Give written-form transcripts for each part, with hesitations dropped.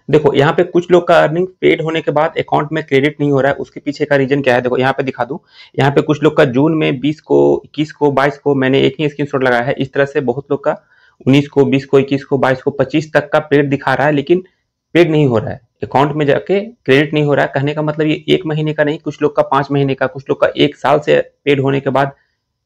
देखो यहाँ पे कुछ लोग का अर्निंग पेड होने के बाद अकाउंट में क्रेडिट नहीं हो रहा है, उसके पीछे का रीजन क्या है देखो यहाँ पे दिखा दूं। यहाँ पे कुछ लोग का जून में 20 को, 21 को, 22 को, मैंने एक ही स्क्रीनशॉट लगाया है। इस तरह से बहुत लोग का 19 को, 20 को, 21 को, 22 को, 25 तक का पेड दिखा रहा है, लेकिन पेड नहीं हो रहा है, अकाउंट में जाके क्रेडिट नहीं हो रहा है। कहने का मतलब ये 1 महीने का नहीं, कुछ लोग का 5 महीने का, कुछ लोग का 1 साल से पेड होने के बाद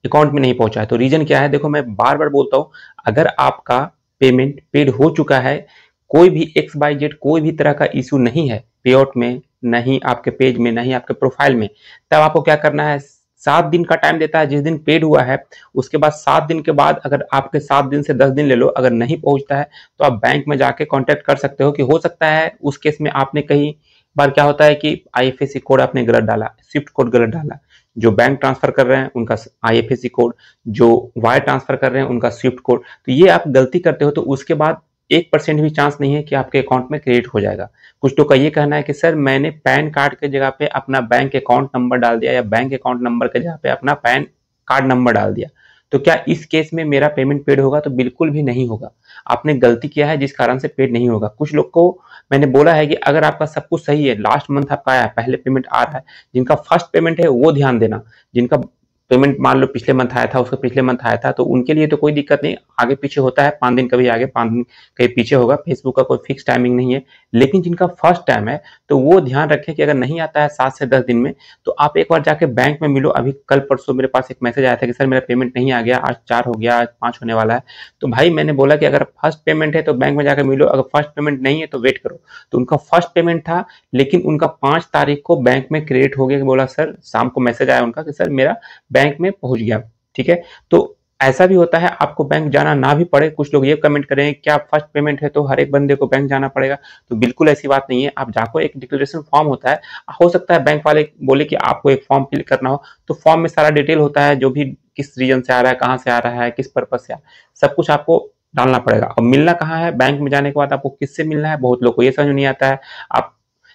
अकाउंट में नहीं पहुंचा है। तो रीजन क्या है देखो, मैं बार बार बोलता हूँ, अगर आपका पेमेंट पेड हो चुका है, कोई भी एक्स वाई जेड कोई भी तरह का इशू नहीं है पे आउट में, नहीं आपके पेज में, नहीं आपके प्रोफाइल में, तब आपको क्या करना है, 7 दिन का टाइम देता है जिस दिन पेड हुआ है। उसके बाद 7 दिन के बाद अगर आपके 7 दिन से 10 दिन ले लो, अगर नहीं पहुंचता है तो आप बैंक में जाके कांटेक्ट कर सकते हो। कि हो सकता है उस केस में आपने कहीं बार क्या होता है कि आईएफएससी कोड आपने गलत डाला, स्विफ्ट कोड गलत डाला, जो बैंक ट्रांसफर कर रहे हैं उनका आईएफएससी कोड, जो वायर ट्रांसफर कर रहे हैं उनका स्विफ्ट कोड, तो ये आप गलती करते हो तो उसके बाद 1% भी चांस नहीं है कि आपके अकाउंट में क्रेडिट हो जाएगा। कुछ लोग का ये कहना है कि सर मैंने पैन कार्ड के जगह पे अपना बैंक अकाउंट नंबर डाल दिया, या बैंक अकाउंट नंबर के जगह पे अपना पैन कार्ड नंबर डाल दिया, तो क्या इस केस में मेरा पेमेंट पेड होगा? तो बिल्कुल भी नहीं होगा। आपने गलती किया है जिस कारण से पेड नहीं होगा। कुछ लोग को मैंने बोला है कि अगर आपका सब कुछ सही है, लास्ट मंथ आपका आया है, पहले पेमेंट आ रहा है, जिनका फर्स्ट पेमेंट है वो ध्यान देना। जिनका पेमेंट मान लो पिछले मंथ आया था, उसका पिछले मंथ आया था, तो उनके लिए तो कोई दिक्कत नहीं, आगे पीछे होता है, 5 दिन कभी आगे 5 दिन कहीं पीछे होगा, फेसबुक का कोई फिक्स टाइमिंग नहीं है। लेकिन जिनका फर्स्ट टाइम है तो वो ध्यान रखें कि अगर नहीं आता है 7 से 10 दिन में, तो आप एक बार जाके बैंक में मिलो। अभी कल परसों मेरे पास एक मैसेज आया था कि सर मेरा पेमेंट नहीं आ गया, आज 4 हो गया, आज 5 होने वाला है। तो भाई मैंने बोला कि अगर फर्स्ट पेमेंट है तो बैंक में जाकर मिलो, अगर फर्स्ट पेमेंट नहीं है तो वेट करो। तो उनका फर्स्ट पेमेंट था, लेकिन उनका 5 तारीख को बैंक में क्रेडिट हो गया। बोला सर, शाम को मैसेज आया उनका कि सर मेरा बैंक में पहुंच गया। ठीक है, तो ऐसा भी होता है, आपको बैंक जाना ना भी पड़े। कुछ लोग ये कमेंट करें क्या फर्स्ट पेमेंट है तो हर एक बंदे को बैंक जाना पड़ेगा? तो बिल्कुल ऐसी बात नहीं है। आप जाको, एक डिक्लेरेशन फॉर्म होता है, हो सकता है बैंक वाले बोले कि आपको एक फॉर्म फिल करना हो, तो फॉर्म में सारा डिटेल होता है, जो भी किस रीजन से आ रहा है, कहाँ से आ रहा है, किस पर्पज से आ रहा है, सब कुछ आपको डालना पड़ेगा। और मिलना कहाँ है? बैंक में जाने के बाद आपको किससे मिलना है, बहुत लोग को ये समझ नहीं आता है। आप,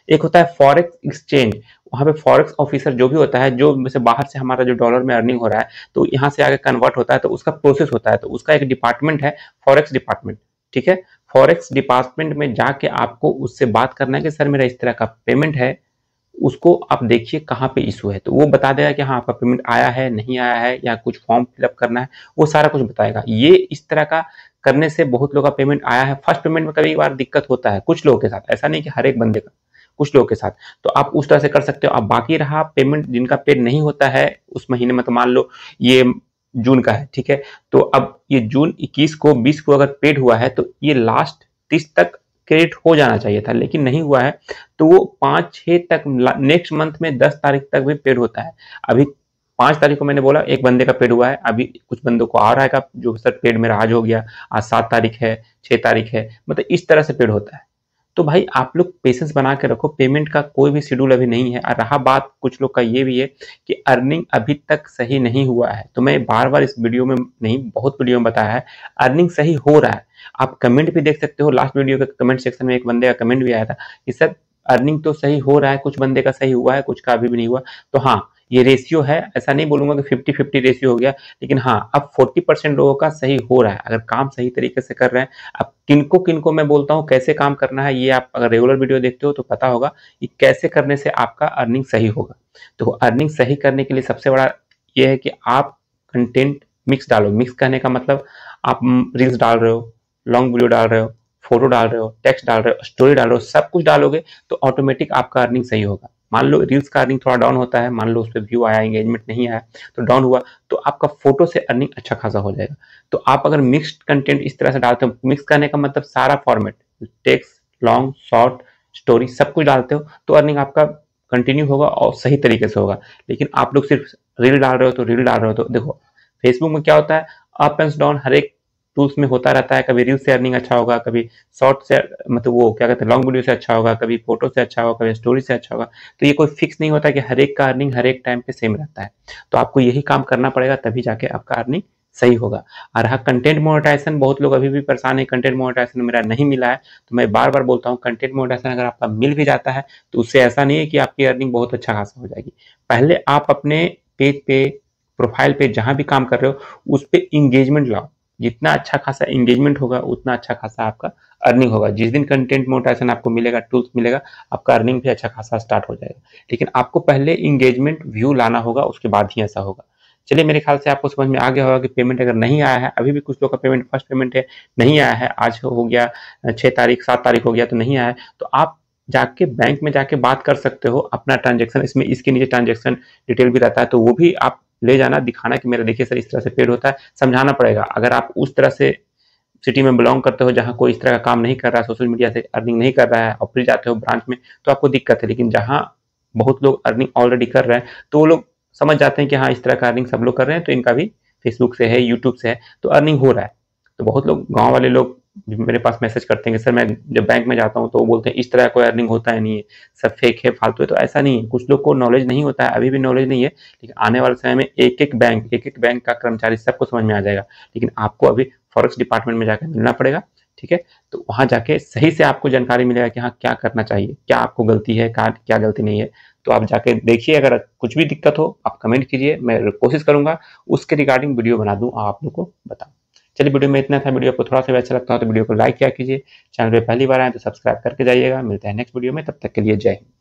एक होता है फॉरेक्स एक्सचेंज, वहां पे फॉरेक्स ऑफिसर जो भी होता है, जो जैसे बाहर से हमारा जो डॉलर में अर्निंग हो रहा है तो यहाँ से आगे कन्वर्ट होता है, तो उसका प्रोसेस होता है, तो उसका एक डिपार्टमेंट है फॉरेक्स डिपार्टमेंट। ठीक है, फॉरेक्स डिपार्टमेंट में जाके आपको उससे बात करना है कि सर मेरा इस तरह का पेमेंट है, उसको आप देखिए कहाँ पे इशू है, तो वो बता देगा कि हाँ आपका पेमेंट आया है, नहीं आया है, या कुछ फॉर्म फिलअप करना है, वो सारा कुछ बताएगा। ये इस तरह का करने से बहुत लोगों का पेमेंट आया है। फर्स्ट पेमेंट में कभी बार दिक्कत होता है कुछ लोगों के साथ, ऐसा नहीं कि हर एक बंदे का, कुछ लोगों के साथ, तो आप उस तरह से कर सकते हो। अब बाकी रहा पेमेंट जिनका पेड नहीं होता है उस महीने में, तो मान लो ये जून का है, ठीक है, तो अब ये जून 21 को, 20 को अगर पेड हुआ है तो ये लास्ट 30 तक क्रेडिट हो जाना चाहिए था, लेकिन नहीं हुआ है, तो वो 5-6 तक, नेक्स्ट मंथ में 10 तारीख तक भी पेड होता है। अभी 5 तारीख को मैंने बोला एक बंदे का पेड हुआ है, अभी कुछ बंदों को आ रहा है जो सर पेड मेरा आज हो गया, आज 7 तारीख है, 6 तारीख है, मतलब इस तरह से पेड होता है। तो भाई आप लोग पेशेंस बना के रखो, पेमेंट का कोई भी शेड्यूल अभी नहीं है। और रहा बात कुछ लोग का ये भी है कि अर्निंग अभी तक सही नहीं हुआ है, तो मैं बार बार इस वीडियो में नहीं, बहुत वीडियो में बताया है, अर्निंग सही हो रहा है। आप कमेंट भी देख सकते हो, लास्ट वीडियो के कमेंट सेक्शन में एक बंदे का कमेंट भी आया था कि सर अर्निंग तो सही हो रहा है, कुछ बंदे का सही हुआ है, कुछ का अभी भी नहीं हुआ। तो हाँ, ये रेशियो है, ऐसा नहीं बोलूंगा कि 50-50 रेशियो हो गया, लेकिन हाँ अब 40% लोगों का सही हो रहा है, अगर काम सही तरीके से कर रहे हैं। अब किनको किनको मैं बोलता हूँ कैसे काम करना है, ये आप अगर रेगुलर वीडियो देखते हो तो पता होगा कि कैसे करने से आपका अर्निंग सही होगा। तो अर्निंग सही करने के लिए सबसे बड़ा ये है कि आप कंटेंट मिक्स डालो। मिक्स करने का मतलब आप रील्स डाल रहे हो, लॉन्ग वीडियो डाल रहे हो, फोटो डाल रहे हो, टेक्स्ट डाल रहे हो, स्टोरी डाल रहे हो, सब कुछ डालोगे तो ऑटोमेटिक आपका अर्निंग सही होगा। मान लो रील्स का अर्निंग थोड़ा डाउन होता है, मान लो उस पर व्यू आया, एंगेजमेंट नहीं आया, तो डाउन हुआ, तो आपका फोटो से अर्निंग अच्छा खासा हो जाएगा। तो आप अगर मिक्स्ड कंटेंट इस तरह से डालते हो, मिक्स करने का मतलब सारा format, text, long, short, story, सब कुछ डालते हो, तो अर्निंग आपका कंटिन्यू होगा और सही तरीके से होगा। लेकिन आप लोग सिर्फ रील डाल रहे हो तो रील डाल रहे हो, तो देखो फेसबुक में क्या होता है, अप एंड डाउन हर एक टूल्स में होता रहता है। कभी रील से अर्निंग अच्छा होगा, कभी शॉर्ट से, मतलब वो क्या कहते हैं, लॉन्ग वीडियो से अच्छा होगा, कभी फोटो से अच्छा होगा, कभी स्टोरी से अच्छा होगा। तो ये कोई फिक्स नहीं होता कि हर एक का अर्निंग हर एक टाइम पे सेम रहता है। तो आपको यही काम करना पड़ेगा, तभी जाके आपका अर्निंग सही होगा। और हाँ, कंटेंट मोनेटाइजेशन, बहुत लोग अभी भी परेशान है, कंटेंट मोनेटाइजेशन मेरा नहीं मिला है। तो मैं बार बार बोलता हूँ, कंटेंट मोनेटाइजेशन अगर आपका मिल भी जाता है तो उससे ऐसा नहीं है कि आपकी अर्निंग बहुत अच्छा खासा हो जाएगी। पहले आप अपने पेज पे, प्रोफाइल पे, जहां भी काम कर रहे हो उस पे इंगेजमेंट लाओ। जितना अच्छा खासा एंगेजमेंट होगा उतना अच्छा खासा आपका अर्निंग होगा। जिस दिन कंटेंट मोनेटाइजेशन आपको मिलेगा, टूल्स मिलेगा, आपका अर्निंग भी अच्छा खासा स्टार्ट हो जाएगा। लेकिन आपको पहले एंगेजमेंट व्यू लाना होगा, उसके बाद ही ऐसा होगा। चलिए, मेरे ख्याल से आपको समझ में आ गया होगा कि पेमेंट अगर नहीं आया है, अभी भी कुछ लोग का पेमेंट फर्स्ट पेमेंट है नहीं आया है, आज हो गया 6 तारीख 7 तारीख हो गया तो नहीं आया है, तो आप जाके बैंक में जाके बात कर सकते हो अपना ट्रांजेक्शन। इसमें इसके नीचे ट्रांजेक्शन डिटेल भी रहता है, तो वो भी आप ले जाना, दिखाना कि मेरा देखिए सर इस तरह से पेड होता है, समझाना पड़ेगा। अगर आप उस तरह से सिटी में बिलोंग करते हो जहाँ कोई इस तरह का काम नहीं कर रहा है, सोशल मीडिया से अर्निंग नहीं कर रहा है, और फिर जाते हो ब्रांच में, तो आपको दिक्कत है। लेकिन जहाँ बहुत लोग अर्निंग ऑलरेडी कर रहे हैं, तो वो लोग समझ जाते हैं कि हाँ इस तरह का अर्निंग सब लोग कर रहे हैं, तो इनका भी फेसबुक से है, यूट्यूब से है, तो अर्निंग हो रहा है। तो बहुत लोग, गाँव वाले लोग मेरे पास मैसेज करते हैं कि सर मैं जब बैंक में जाता हूँ तो वो बोलते हैं इस तरह कोई अर्निंग होता है नहीं है, सब फेक है, फालतू है। तो ऐसा नहीं है, कुछ लोग को नॉलेज नहीं होता है, अभी भी नॉलेज नहीं है, लेकिन आने वाले समय में एक एक बैंक का कर्मचारी सबको समझ में आ जाएगा। लेकिन आपको अभी फॉरेक्स डिपार्टमेंट में जाकर मिलना पड़ेगा, ठीक है। तो वहाँ जाके सही से आपको जानकारी मिलेगा कि हाँ क्या करना चाहिए, क्या आपको गलती है, क्या गलती नहीं है। तो आप जाके देखिए, अगर कुछ भी दिक्कत हो आप कमेंट कीजिए, मैं कोशिश करूंगा उसके रिगार्डिंग वीडियो बना दूं, आप लोग को बताऊं। चलिए, वीडियो में इतना था। वीडियो आपको थोड़ा सा भी अच्छा लगता हो तो वीडियो को लाइक किया कीजिए, चैनल पे पहली बार आए तो सब्सक्राइब करके जाइएगा। मिलते हैं नेक्स्ट वीडियो में, तब तक के लिए जय हिंद।